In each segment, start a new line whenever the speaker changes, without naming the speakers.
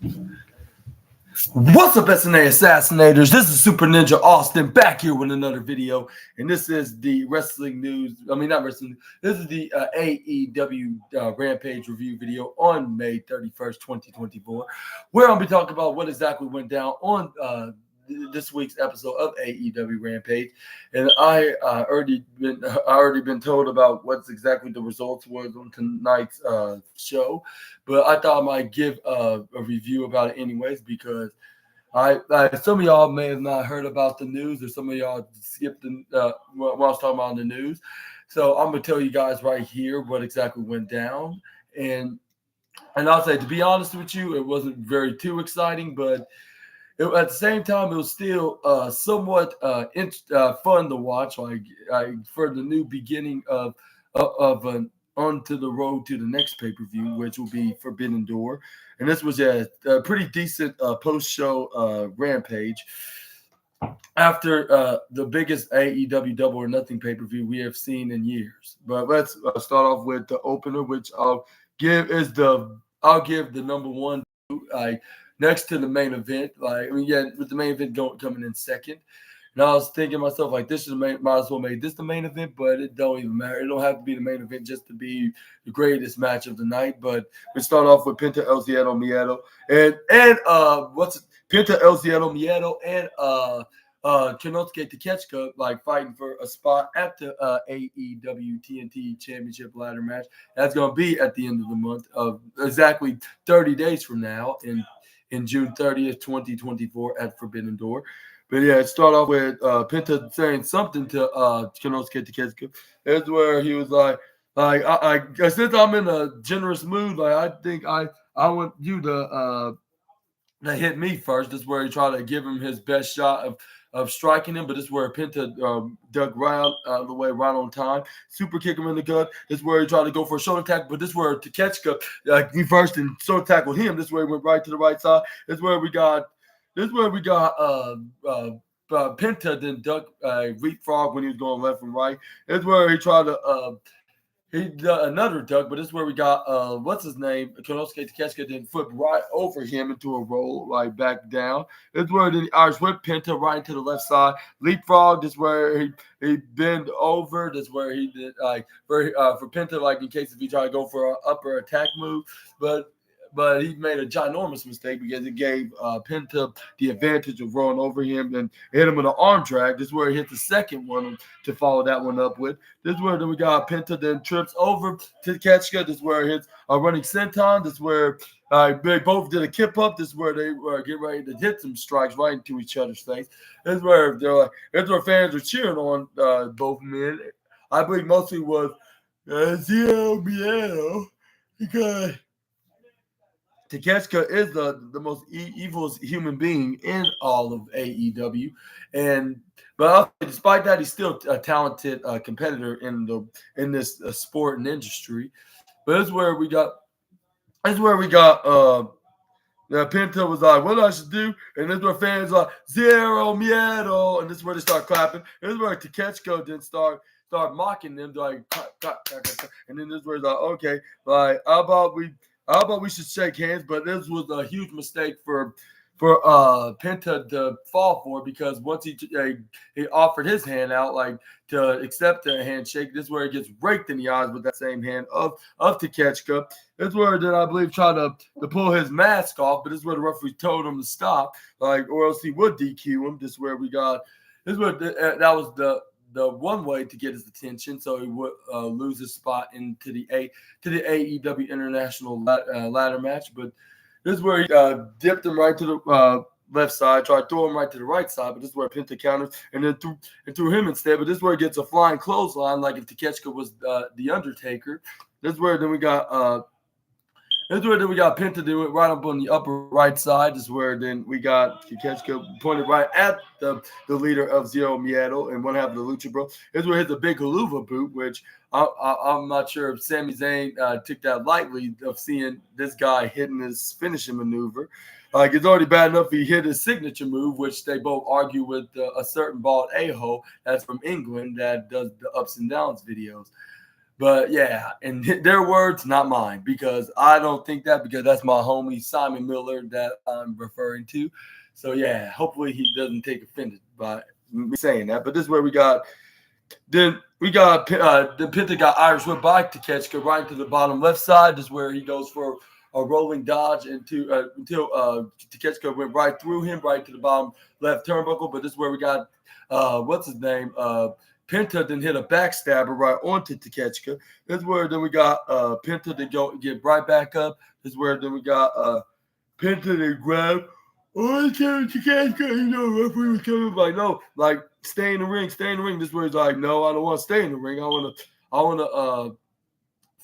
What's up, SNA Assassinators? This is Super Ninja Austin back here with another video, and this is the wrestling news. Not wrestling. This is the AEW Rampage review video on May 31st, 2024, where I'll be talking about what exactly went down on this week's episode of AEW Rampage. And I already been told about what's exactly the results was on tonight's show, but I thought I might give a review about it anyways, because some of y'all may have not heard about the news, or some of y'all skipped what I was talking about in the news. So I'm gonna tell you guys right here what exactly went down, and I'll say, to be honest with you, it wasn't very too exciting, but at the same time, it was still somewhat fun to watch, like for the new beginning of an onto the road to the next pay-per-view, which will be Forbidden Door. And this was a pretty decent post-show Rampage after the biggest AEW Double or Nothing pay-per-view we have seen in years. But let's start off with the opener, which I'll give the number one, next to the main event. With the main event coming in second. And I was thinking to myself, this might as well make this the main event, but it don't even matter. It don't have to be the main event just to be the greatest match of the night. But we start off with Penta El Ziedo Miedo and Penta El Ziedo Miedo and Konosuke Takeshita fighting for a spot at the AEW TNT Championship ladder match. That's going to be at the end of the month, of exactly 30 days from now, in June 30th, 2024 at Forbidden Door. But yeah, start off with Penta saying something to Konosuke Takeshita. That's where he was I since I'm in a generous mood, I think I want you to hit me first. This is where he tried to give him his best shot of striking him, but this is where Penta dug right out of the way, right on time. Super kick him in the gut. This is where he tried to go for a shoulder tackle, but this is where Takeshita reversed and shoulder tackled him. This is where he went right to the right side. This is where we got Penta then duck leapfrog when he was going left and right. This is where he tried to another duck, but this is where we got what's his name? Konosuke Takeshita then flipped right over him into a roll, back down. This is where the Irish whip Penta right into the left side. Leapfrog, this is where he bend over. This is where he did for Penta, in case if he tried to go for an upper attack move, but he made a ginormous mistake because it gave Penta the advantage of rolling over him and hit him with an arm drag. This is where he hit the second one to follow that one up with. This is where then we got Penta then trips over to Takeshita. This is where he hits a running senton. This is where they both did a kip up. This is where they were getting ready to hit some strikes right into each other's face. This is where fans are cheering on both men. I believe mostly was Zio Miano, because Takeshita is the most evil human being in all of AEW, but despite that, he's still a talented competitor in this sport and industry. But this is where we got Penta was like, what I should do, and this is where fans are Zero Miedo, and this is where they start clapping. This is where Takeshita then start mocking them, clap, and then this is where he's okay, how about we should shake hands? But this was a huge mistake for Penta to fall for, because once he offered his hand out to accept a handshake, this is where he gets raked in the eyes with that same hand of Takeshita. This is where then I believe tried to pull his mask off, but this is where the referee told him to stop, or else he would DQ him. This is where that was the one way to get his attention, so he would lose his spot into the AEW International ladder match. But this is where he dipped him right to the left side, tried to throw him right to the right side, but this is where Penta counters and then threw him instead. But this is where he gets a flying clothesline, like if Takeshita was the Undertaker. This is where then we got Penta do it right up on the upper right side. This is where then we got Takeshita pointed right at the leader of Zero Miedo and one half of the Lucha Bro. This is where he hits a big haluva boot, which I'm not sure if Sami Zayn took that lightly, of seeing this guy hitting his finishing maneuver. It's already bad enough he hit his signature move, which they both argue with a certain bald a-hole that's from England that does the ups and downs videos. But yeah, and their words, not mine, because I don't think that, because that's my homie Simon Miller that I'm referring to. So yeah, hopefully he doesn't take offended by me saying that. But this is where we got. Then we got the Penta got Irish whip by Takeshita right to the bottom left side. This is where he goes for a rolling dodge until Takeshita went right through him, right to the bottom left turnbuckle. But this is where we got what's his name? Penta then hit a backstabber right onto Takeshita. This is where then we got Penta to go get right back up. This is where then we got Penta to grab. Oh, Takeshita, referee was coming like, no, like stay in the ring, stay in the ring. This is where he's like, no, I don't want to stay in the ring. I want to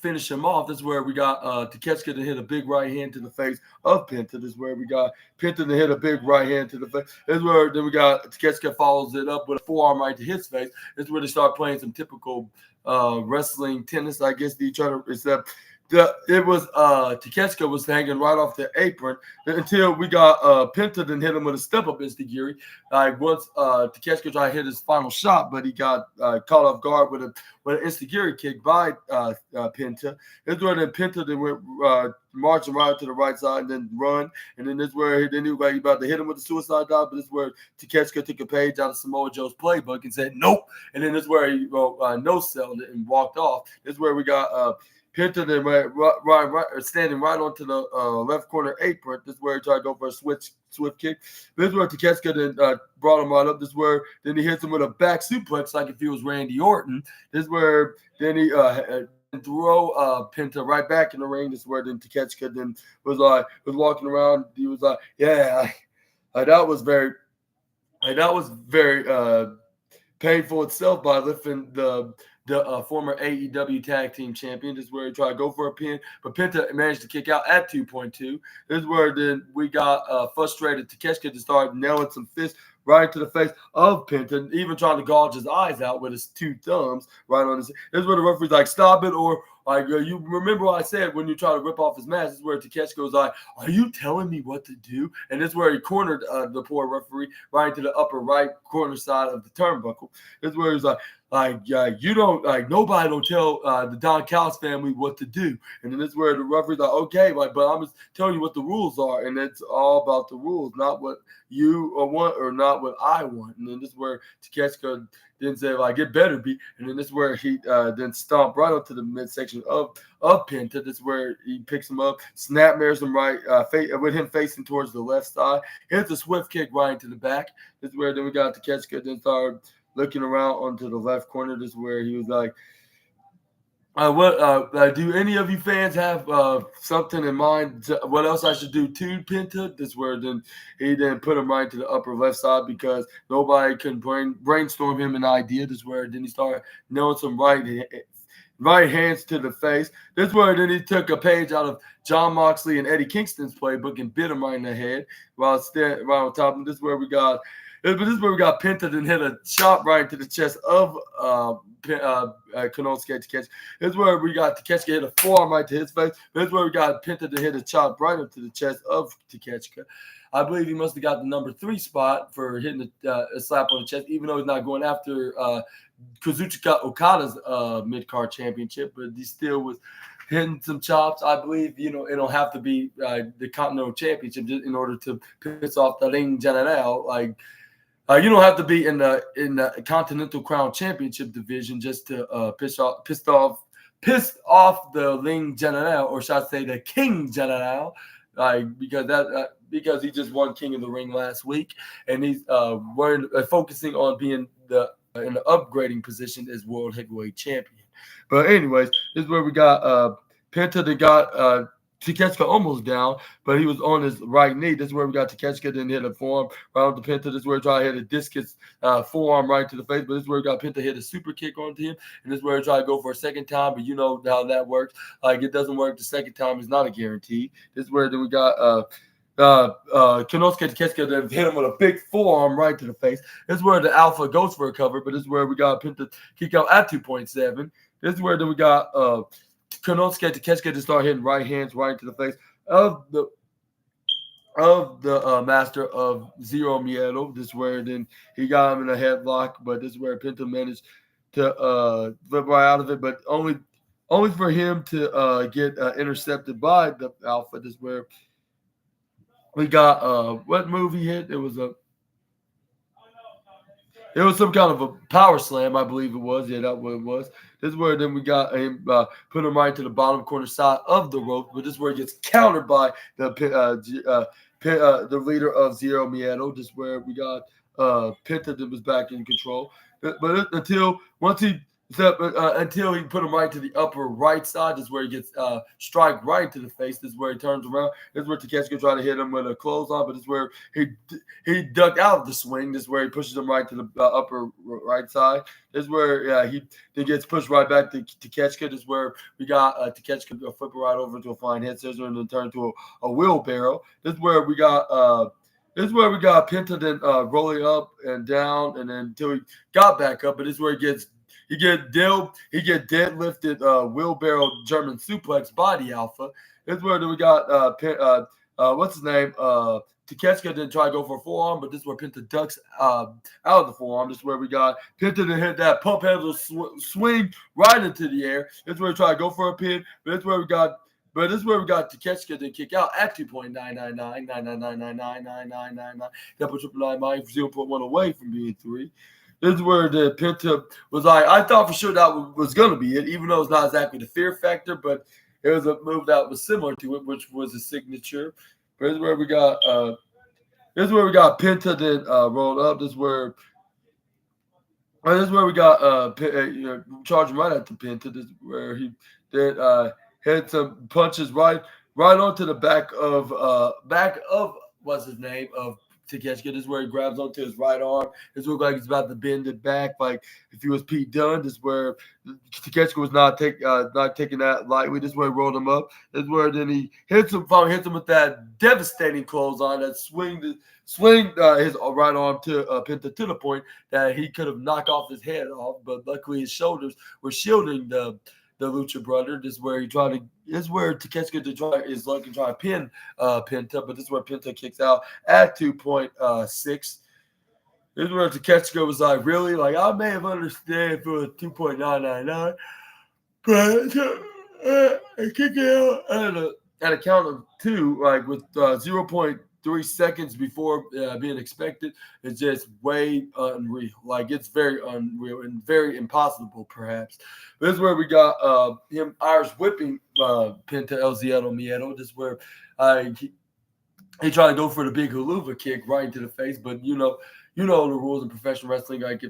finish him off. This is where we got Takeshita to hit a big right hand to the face of Penta. This is where we got Penta to hit a big right hand to the face. This is where then we got Takeshita follows it up with a forearm right to his face. This is where they start playing some typical wrestling tennis, I guess, to each other, except Takeshita was hanging right off the apron until we got Penta then hit him with a step up instigiri. Like once Takeshita tried to hit his final shot, but he got caught off guard with an instigiri kick by Penta. This is where then Penta then went marching right to the right side and then run. And then this is where he was like about to hit him with the suicide dive, but this is where Takeshita took a page out of Samoa Joe's playbook and said nope. And then this is where he no-selled it and walked off. This is where we got Penta then standing right onto the left corner apron. This is where he tried to go for a swift kick. This is where Takeshita then brought him right up. This is where then he hits him with a back suplex like if he was Randy Orton. This is where then he throw Penta right back in the ring. This is where then Takeshita then was walking around. He was like, yeah, that was very painful itself by lifting the former AEW Tag Team Champion. This is where he tried to go for a pin, but Penta managed to kick out at 2.2. This is where then we got frustrated Takeshita to start nailing some fists right to the face of Penta, even trying to gouge his eyes out with his two thumbs right on his. This is where the referee's like, stop it, or like you remember what I said when you try to rip off his mask. This is where Takeshita goes like, are you telling me what to do? And this is where he cornered the poor referee right into the upper right corner side of the turnbuckle. This is where he's like, you don't, like, nobody don't tell the Don Callis family what to do. And then this is where the referee's like, okay, like, but I'm just telling you what the rules are. And it's all about the rules, not what you want or not what I want. And then this is where Takeshita then say, like, it better be. And then this is where he then stomped right onto the midsection of Penta. This is where he picks him up, snapmares him right, with him facing towards the left side. Hits a swift kick right into the back. This is where then we got Takeshita then started looking around onto the left corner. This is where he was like, do any of you fans have something in mind? What else I should do to Penta? This is where then he then put him right to the upper left side because nobody can brainstorm him an idea. This is where then he started nailing some right hands to the face. This is where then he took a page out of John Moxley and Eddie Kingston's playbook and bit him right in the head while standing right on top of him. This is where we got Penta then hit a shot right into the chest of Konosuke Takeshita. This is where we got Takeshita hit a forearm right to his face. This is where we got Penta to hit a chop right into the chest of Takeshita. I believe he must have got the number 3 spot for hitting a slap on the chest, even though he's not going after Kazuchika Okada's mid-card championship, but he still was hitting some chops. I believe, it'll have to be the Continental Championship just in order to piss off the Ring General. Like, you don't have to be in the Continental Crown Championship division just to piss off the Ring General, or should I say the King General, like because he just won King of the Ring last week, and he's focusing on being in the upgrading position as World Heavyweight Champion. But anyways, this is where we got Penta that got Takeshita almost down, but he was on his right knee. This is where we got Takeshita then hit a forearm right onto Penta. This is where he tried to hit a discus forearm right to the face, but this is where we got Penta hit a super kick onto him, and this is where he tried to go for a second time, but you know how that works. Like, it doesn't work the second time. It's not a guarantee. This is where then we got Konosuke Takeshita then hit him with a big forearm right to the face. This is where the Alpha goes for a cover, but this is where we got Penta kick out at 2.7. This is where then we got Konosuke Takeshita to start hitting right hands right into the face of the master of Zero Miedo. This is where then he got him in a headlock, but this is where Penta managed to flip right out of it, but only only for him to get intercepted by the Alpha. This is where we got what move he hit? It was some kind of a power slam, I believe it was. Yeah, that's what it was. This is where then we got him put him right to the bottom corner side of the rope. But this is where it gets countered by the leader of Zero Miedo. This is where we got Penta that was back in control. But until he put him right to the upper right side, this is where he gets strike right to the face. This is where he turns around. This is where Takeshita tried to hit him with a clothesline, but this is where he ducked out of the swing. This is where he pushes him right to the upper right side. This is where he gets pushed right back to Takeshita. This is where we got Takeshita flip right over to a flying head scissor and then turn to a wheelbarrow. This is where we got Penta then rolling up and down and then until he got back up. But this is where he get deadlifted wheelbarrow German suplex by the Alpha. This is where we got what's his name? Takeshita didn't try to go for a forearm, but this is where Penta ducks out of the forearm. This is where we got Penta to hit that pump handle swing right into the air. This is where we try to go for a pin, but this is where we got Takeshita to kick out at 2.99999999999. That puts triple nine mile 0.1 away from being 3. This is where the Penta was like, I thought for sure that was going to be it, even though it's not exactly the fear factor, but it was a move that was similar to it, which was a signature. But this is where we got Penta then rolled up. This is where we got charging right at the Penta. This is where he did hit some punches right onto the back of what's his name of Takeshita. This is where he grabs onto his right arm. This looks like he's about to bend it back, like if he was Pete Dunne. This is where Takeshita was not taking that lightly. This is where he rolled him up. This is where then he hits him with that devastating clothesline that swing his right arm to Penta to the point that he could have knocked off his head off, but luckily his shoulders were shielding the Lucha Brother. This is where Takeshita is lucky to try to pin Penta, but this is where Penta kicks out at 2.6. This is where Takeshita was like, really? Like, I may have understood if it was 2.999, but kicking out at a count of 2, like with 0.3 seconds before being expected, it's just way unreal. Like, it's very unreal and very impossible, perhaps. This is where we got him Irish whipping Penta El Ziedo Miedo. This is where he tried to go for the big haluva kick right into the face, but you know the rules in professional wrestling. Like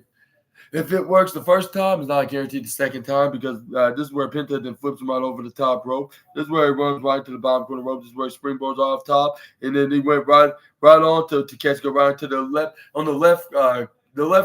if it works the first time, it's not guaranteed the second time, because this is where Penta then flips him right over the top rope. This is where he runs right to the bottom corner rope. This is where he springboards off top, and then he went right on to Takeshita right to the left on the left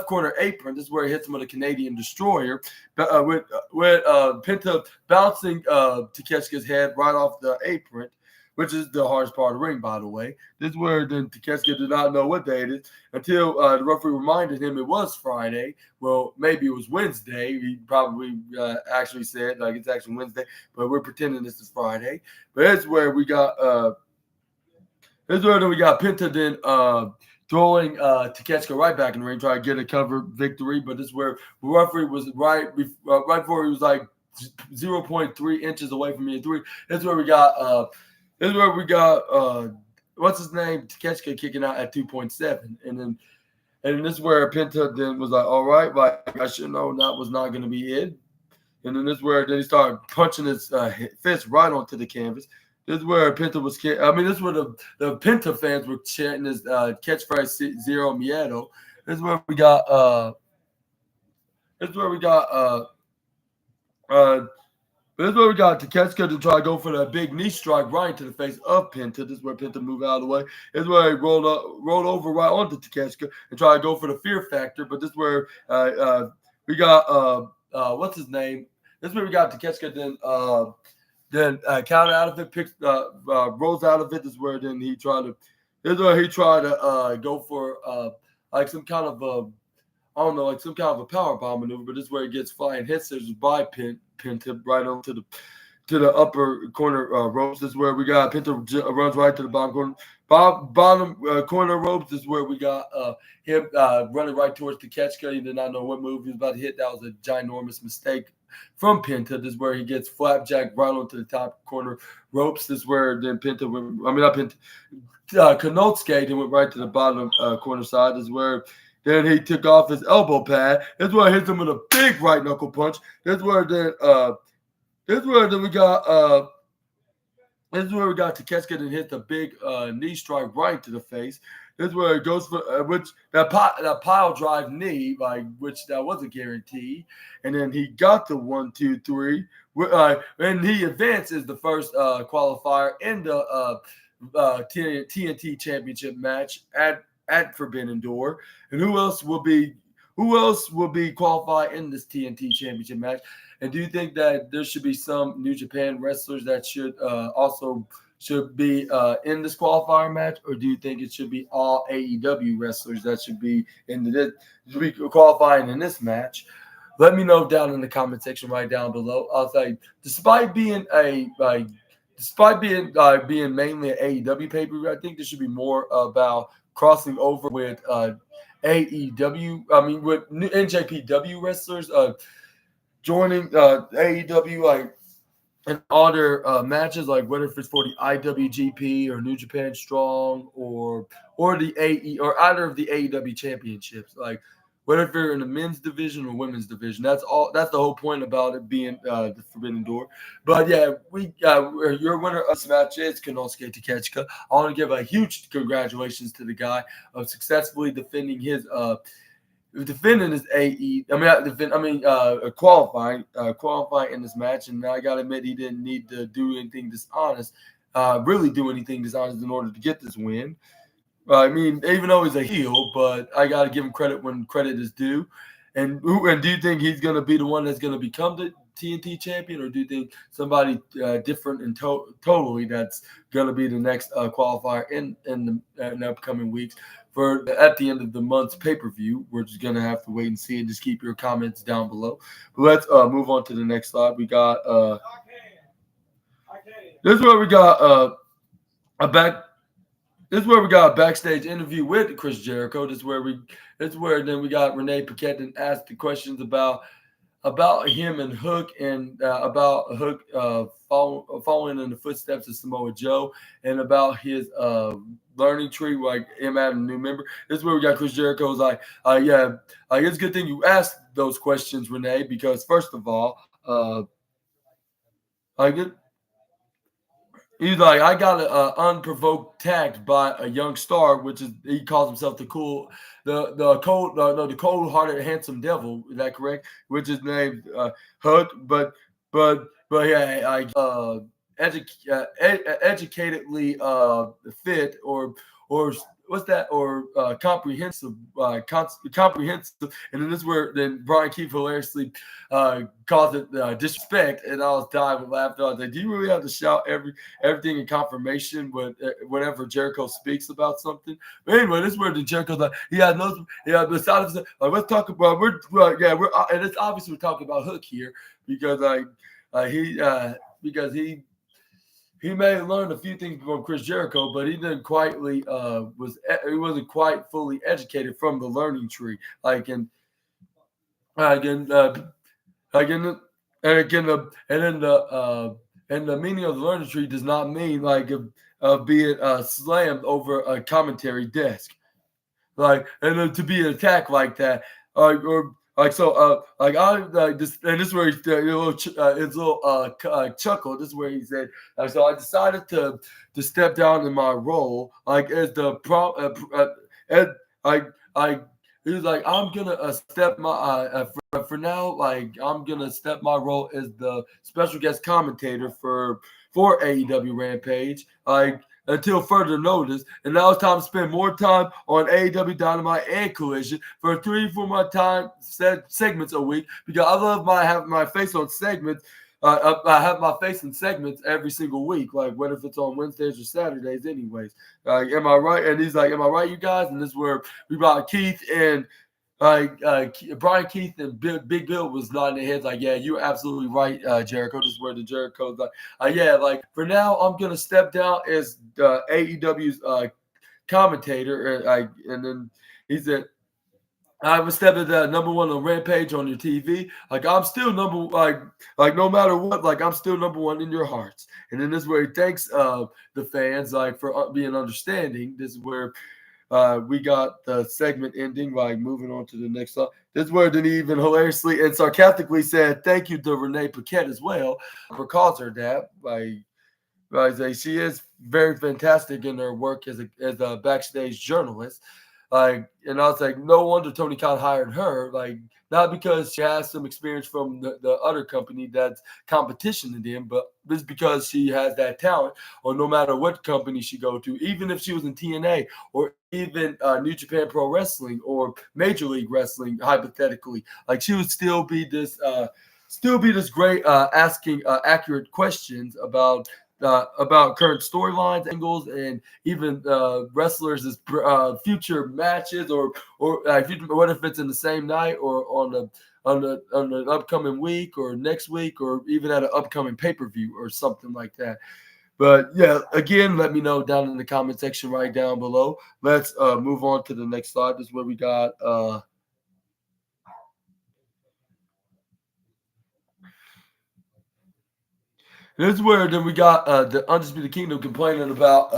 corner apron. This is where he hits him with a Canadian Destroyer, with Penta bouncing Takeshita's head right off the apron, which is the hardest part of the ring, by the way. This is where then Takeshita did not know what day it is until the referee reminded him it was Friday. Well, maybe it was Wednesday. He probably actually said, like, it's actually Wednesday, but we're pretending this is Friday. But that's where we got Penta then throwing Takeshita right back in the ring, trying to get a cover victory. But this is where the referee was right before he was like 0.3 inches away from being 3. This is where we got what's his name? Takeshita kicking out at 2.7. And this is where Penta then was like, all right, like I should know that was not going to be it. And then this is where then he started punching his fist right onto the canvas. This is where Penta was. This is where the Penta fans were chanting his catchphrase "Zero Miedo." This is where we got. This is where we got Takeshita to try to go for that big knee strike right into the face of Penta. This is where Penta moved out of the way. This is where he rolled over right onto Takeshita and tried to go for the fear factor. But this is where we got what's his name? This is where we got Takeshita then counter out of it, rolls out of it. This is where then he tried to. This is where he tried to go for like some kind of like some kind of a power bomb maneuver. But this is where he gets flying head scissors by Penta right onto the upper corner ropes. This is where we got Penta runs right to the bottom corner ropes. This is where we got him running right towards Takeshita. He did not know what move he was about to hit. That was a ginormous mistake from Penta. This is where he gets flapjack right onto the top corner ropes. This is where then Penta went, I mean, not Penta, Kanotsuke then went right to the bottom corner side. This is where then he took off his elbow pad. This is where he hits him with a big right knuckle punch. This is where then we got this is where we got Takeshita and hit the big knee strike right to the face. This is where it goes for which that pile drive knee, like which that was a guarantee. And then he got the 1, 2, 3. And he advances the first qualifier in the TNT Championship match at Forbidden Door. And who else will be qualified in this TNT Championship match? And do you think that there should be some New Japan wrestlers that should be in this qualifier match, or do you think it should be all AEW wrestlers that should be qualifying in this match? Let me know down in the comment section right down below. I'll say, despite being mainly an AEW pay-per-view, I think there should be more about crossing over with AEW. I mean, with NJPW wrestlers joining AEW, like in other matches, like whether if it's for the IWGP or New Japan Strong or the AE or either of the AEW championships, like whether if you're in the men's division or women's division. That's the whole point about it being the Forbidden Door. But yeah, your winner of this match is Konosuke Takeshita. I want to give a huge congratulations to the guy of successfully defending his qualifying in this match. And I gotta admit, he didn't need to do anything dishonest, in order to get this win. I mean, even though he's a heel, but I gotta give him credit when credit is due. And do you think he's gonna be the one that's gonna become the TNT champion, or do you think somebody different and totally that's gonna be the next qualifier in the upcoming weeks? For at the end of the month's pay-per-view, we're just gonna have to wait and see, and just keep your comments down below. But let's move on to the next slide. We got this is where we got a backstage interview with Chris Jericho. This is where then we got Renee Paquette and asked the questions about him and Hook, and about Hook following in the footsteps of Samoa Joe, and about his learning tree, like him adding a new member. This is where we got Chris Jericho's like, it's a good thing you asked those questions, Renee, because first of all, he's like, I got an unprovoked tagged by a young star, which is, he calls himself the cold-hearted handsome devil. Is that correct? Which is named Hook, but yeah, educatedly fit, or what's that, or comprehensive, comprehensive. And then this is where then Brian Keefe hilariously calls it disrespect, and I was dying with laughter. I was like, do you really have to shout everything in confirmation whenever Jericho speaks about something? But anyway, this is where the Jericho's like, besides, like, let's talk about, and it's obviously we're talking about Hook here, because he may have learned a few things from Chris Jericho, but he didn't he wasn't quite fully educated from the learning tree. The meaning of the learning tree does not mean being slammed over a commentary desk, and then to be attacked like that, this is where his little chuckle. This is where he said, so I decided to step down in my role, as the he was like, I'm gonna step my for now, I'm gonna step my role as the special guest commentator for AEW Rampage, until further notice. And now it's time to spend more time on AEW Dynamite and Collision for 3-4 more segments a week, because I love having my face on segments. I have my face in segments every single week, whether if it's on Wednesdays or Saturdays anyways. Am I right? And he's like, am I right, you guys? And this is where we brought Keith and Brian Keith and Big Bill was nodding their heads, yeah, you're absolutely right, Jericho. This is where the Jericho's for now, I'm going to step down as AEW's commentator. And then he said, I was stepping at number one on Rampage on your TV. Like I'm still number like no matter what, like I'm still number one in your hearts. And then this is where he thanks the fans like for being understanding. This is where we got the segment ending, like moving on to the next song. This is where then he even hilariously and sarcastically said thank you to Renee Paquette as well for calls her that. Like she is very fantastic in her work as a backstage journalist. Like, and I was like, no wonder Tony Khan hired her. Like, not because she has some experience from the other company that's competition to them, but just because she has that talent. Or no matter what company she go to, even if she was in TNA or even New Japan Pro Wrestling or Major League Wrestling, hypothetically, like she would still be this great asking accurate questions about current storylines, angles, and even wrestlers' future matches, or what if it's in the same night or on an upcoming week or next week or even at an upcoming pay-per-view or something like that. But yeah, again, let me know down in the comment section right down below. Let's move on to the next slide. This is where we got this is where then we got the Undisputed Kingdom complaining about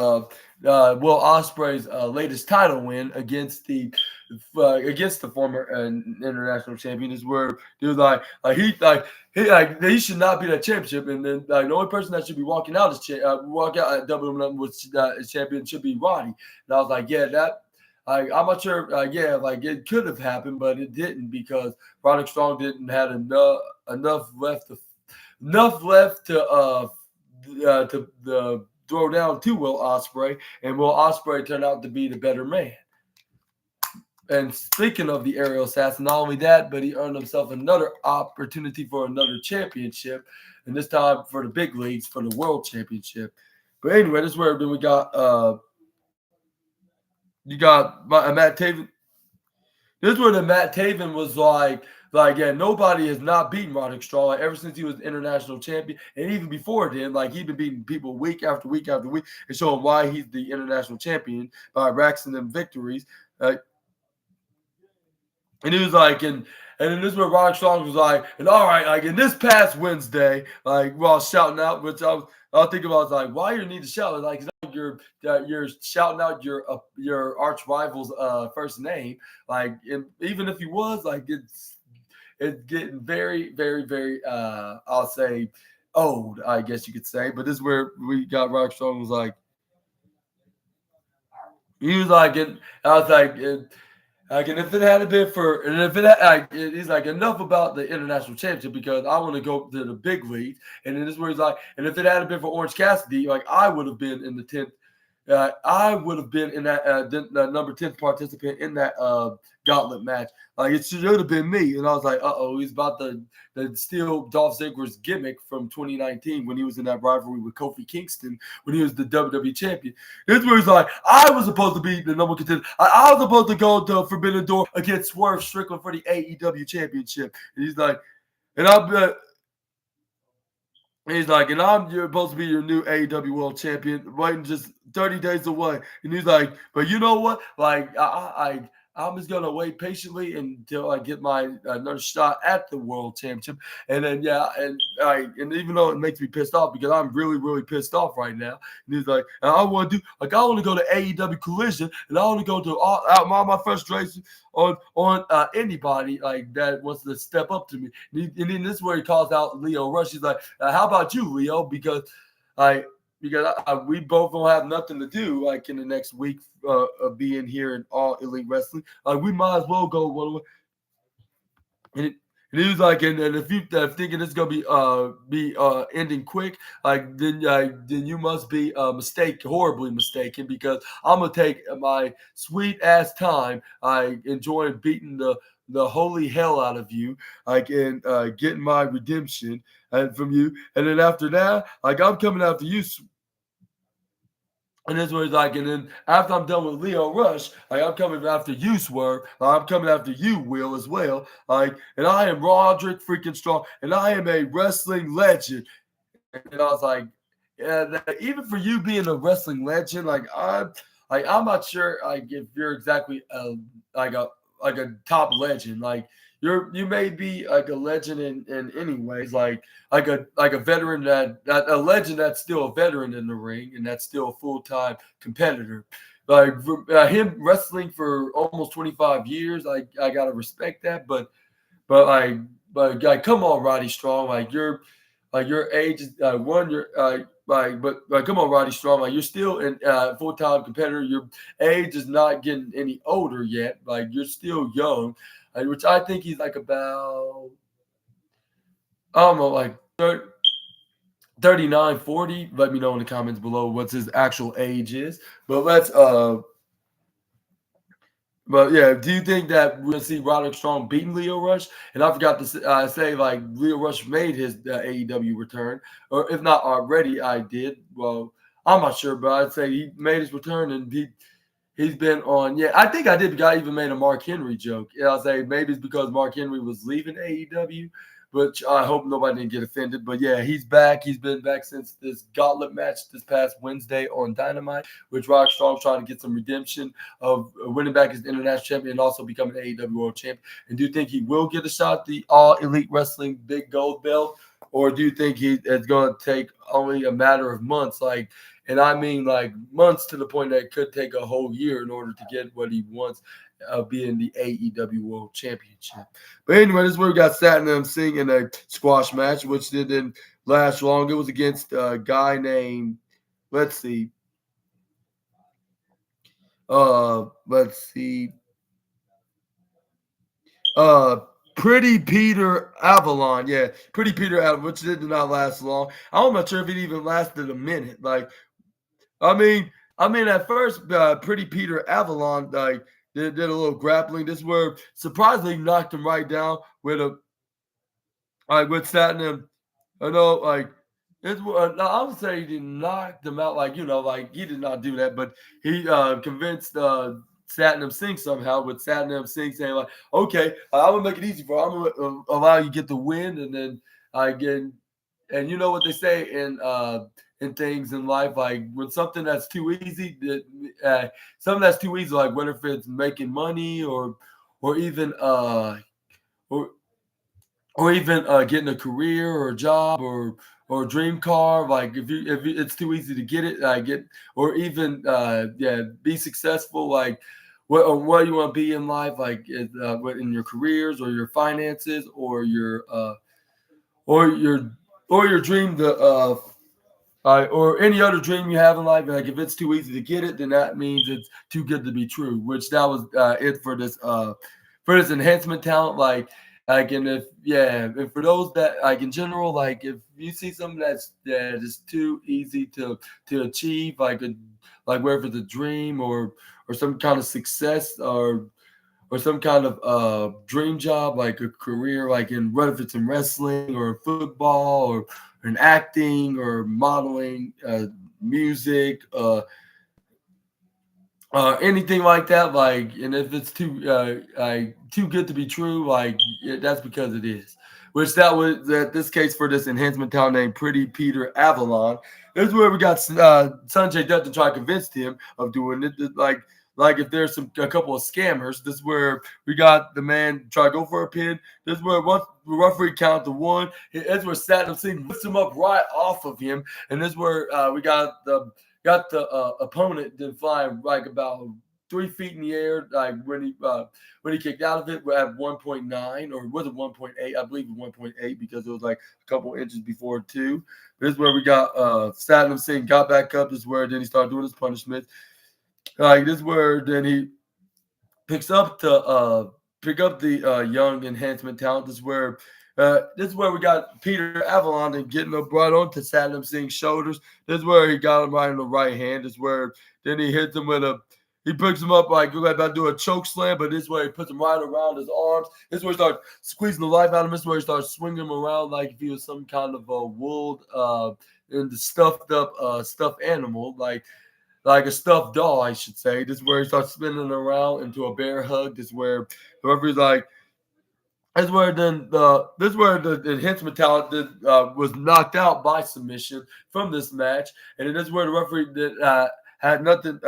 Will Ospreay's latest title win against the former international champion. Is where he was he should not be that championship, and then the only person that should be walking out walk out at WWE was champion should be Roddy. And I was like, yeah, that. I'm not sure. Yeah, like it could have happened, but it didn't because Roderick Strong didn't have enough left to throw down to Will Ospreay, and Will Ospreay turned out to be the better man. And speaking of the aerial assassin, not only that, but he earned himself another opportunity for another championship, and this time for the big leagues for the World Championship. But anyway, this is where then we got Matt Taven. This is where the Matt Taven was like, yeah, nobody has not beaten Roderick Strong like, ever since he was international champion, and even before then, like he'd been beating people week after week after week, and showing why he's the international champion by racking them victories. And he was like, and then this is where Roderick Strong was like, and all right, like in this past Wednesday, like while shouting out, which I was thinking about, I was like, why you need to shout? Like it's not like you're shouting out your arch rival's first name, like even if he was, like it's getting very, very, very I'll say old, I guess you could say. But this is where we got Roderick Strong was like, he was like, and I was like. Like, and if it had been for, and if it, he's like, enough about the international championship because I want to go to the big leagues. And then this is where he's like, and if it had been for Orange Cassidy, like I would have been in the 10th. I would have been in that number 10th participant in that gauntlet match. Like it should have been me. And I was like, he's about to steal Dolph Ziggler's gimmick from 2019 when he was in that rivalry with Kofi Kingston when he was the WWE champion. This is where he's like, I was supposed to be the number one contender. I was supposed to go to Forbidden Door against Swerve Strickland for the AEW championship. And he's like, and I'm he's like, and you're supposed to be your new AEW World Champion, waiting just 30 days away. And he's like, but you know what? Like, I'm just gonna wait patiently until I get my another shot at the World Championship. And then and even though it makes me pissed off because I'm really, really pissed off right now. And he's like, and I want to go to AEW Collision, and I want to go to all my frustration on anybody like that wants to step up to me. And then this is where he calls out Leo Rush. He's like, how about you, Leo? Because we both don't have nothing to do like in the next week of being here in All Elite Wrestling. Like we might as well go one way. And he was like, and if you thinking it's gonna be ending quick, like then you must be horribly mistaken because I'm gonna take my sweet ass time, enjoying beating the holy hell out of you, like and getting my redemption from you, and then after that, like I'm coming after you. And this was like, and then after I'm done with Leo Rush, like I'm coming after you, Swerve. I'm coming after you, Will, as well. Like, and I am Roderick freaking Strong, and I am a wrestling legend. And I was like, yeah, even for you being a wrestling legend, I'm not sure like if you're exactly like a top legend. Like you may be like a legend in any ways, like a veteran that a legend that's still a veteran in the ring and that's still a full-time competitor. Like him wrestling for almost 25 years, I gotta respect that. But like come on, Roddy Strong, like your age is one, you're but come on, Roddy Strong, like you're still in full-time competitor. Your age is not getting any older yet. Like you're still young, which I think he's like about I don't know, like 39, 40. Let me know in the comments below what's his actual age is. But but yeah, do you think that we're gonna see Roderick Strong beating Leo Rush? And I forgot to say, like Leo Rush made his AEW return, or if not already, I did. Well, I'm not sure, but I'd say he made his return, and he's been on. Yeah, I think I did. I even made a Mark Henry joke. Yeah, I'll say maybe it's because Mark Henry was leaving AEW, which I hope nobody didn't get offended. But yeah, he's back. He's been back since this gauntlet match this past Wednesday on Dynamite, which Roderick Strong trying to get some redemption of winning back his international champion and also becoming AEW World Champion. And do you think he will get a shot at the All Elite Wrestling Big Gold Belt? Or do you think it's going to take only a matter of months? And I mean like months to the point that it could take a whole year in order to get what he wants, being the AEW World Championship. But anyway, this is where we got Satnam Singh in a squash match, which didn't last long. It was against a guy named, let's see, Pretty Peter Avalon. Yeah, Pretty Peter Avalon, which did not last long. I'm not sure if it even lasted a minute. I mean, at first, Pretty Peter Avalon did a little grappling. This where surprisingly knocked him right down with with Satnam. I know, I would say he didn't knock them out, he did not do that, but he convinced Satnam Singh somehow, with Satnam Singh saying like, "Okay, I'm gonna make it easy for you. I'm gonna allow you to get the win," and then again, and you know what they say in things in life, like when something that's too easy, something that's too easy, like whether if it's making money or even or or even getting a career or a job or a dream car. Like if it's too easy to get it, or even be successful. Like what you want to be in life, in your careers or your finances or your dream or any other dream you have in life. Like if it's too easy to get it, then that means it's too good to be true. Which that was it for this enhancement talent. And for those that in general, if you see something that is too easy to achieve, whether it's a dream or some kind of success or some kind of dream job, like a career, whether if it's in wrestling or football or in acting or modeling, music, anything like that, and if it's too good to be true, that's because it is. Which that was this case for this enhancement talent named Pretty Peter Avalon. This is where we got Sanjay Dutt to try to convince him of doing it. Like if there's a couple of scammers, this is where we got the man try to go for a pin. This is where once the referee count to one, that's where Satnam Singh lifts him up right off of him, and this is where we got the opponent then flying about 3 feet in the air, when he kicked out of it at 1.9, or was it 1.8? I believe it was 1.8 because it was a couple inches before 2. This is where we got Satnam Singh got back up. This is where then he started doing his punishment. This is where then he picks up the young enhancement talent. This is where we got Peter Avalon and getting up right onto Satnam Singh's shoulders. This is where he got him right in the right hand. This is where then he hits him he picks him up about to do a choke slam, but this is where he puts him right around his arms. This is where he starts squeezing the life out of him. This is where he starts swinging him around like if he was some kind of a wooled and stuffed animal, like a stuffed doll, I should say. This is where he starts spinning around into a bear hug. This is where whoever he's this is where the enhancement talent was knocked out by submission from this match, and this is where the referee had nothing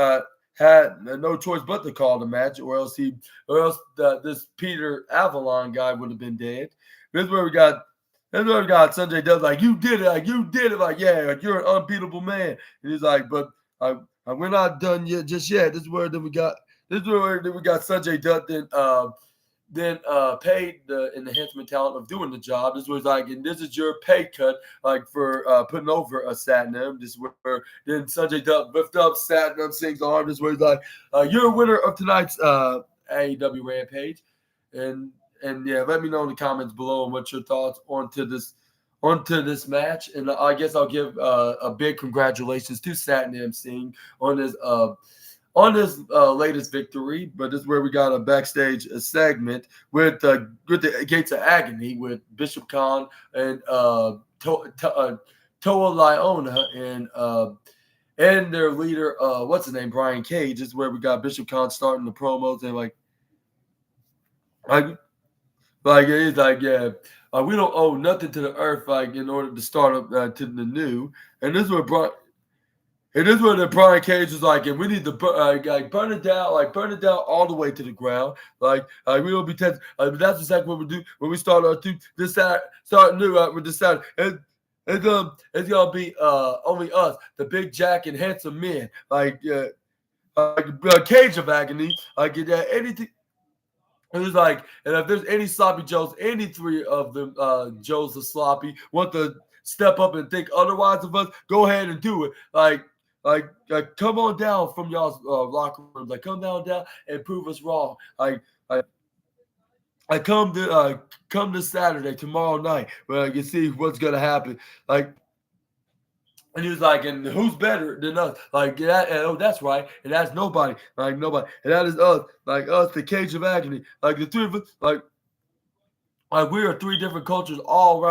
had no choice but to call the match, or else this Peter Avalon guy would have been dead. This is where we got. This is where we got Sanjay Dutt like, you did it, like yeah, like you're an unbeatable man. And he's like, but we're not done yet, just yet. This is where then we got. This is where then we got Sanjay Dutt then paid the enhancement talent of doing the job. This was like, and this is your pay cut, like for putting over a Satnam. This is where then Sanjay Dutt lift up Satnam Singh's arm. This was like, you're a winner of tonight's AEW Rampage, and yeah, let me know in the comments below and what your thoughts onto this match. And I guess I'll give a big congratulations to Satnam Singh on his latest victory. But this is where we got a backstage segment with the Gates of Agony with Bishop Khan and Toa Liona and their leader, what's his name, Brian Cage. This is where we got Bishop Khan starting the promos and like he's like, yeah, we don't owe nothing to the earth, like in order to start up to the new. And this is what the Brian Cage is like, and we need to burn it down all the way to the ground. Like we don't be tested. That's exactly what we do when we start this side, start new with this side. It's gonna be only us, the big jack and handsome men, like Cage of Agony, like anything. It was like, and if there's any sloppy Joes, any three of them Joes are sloppy, want to step up and think otherwise of us, go ahead and do it. Like come on down from y'all's locker rooms. Like, come down and prove us wrong. I come this Saturday, tomorrow night, where I can see what's gonna happen. Like. And he was like, and who's better than us? Like, yeah, oh, that's right. And that's nobody. Like, nobody. And that is us. Like, us, the Cage of Agony. Like, the three of us, like we are three different cultures all around.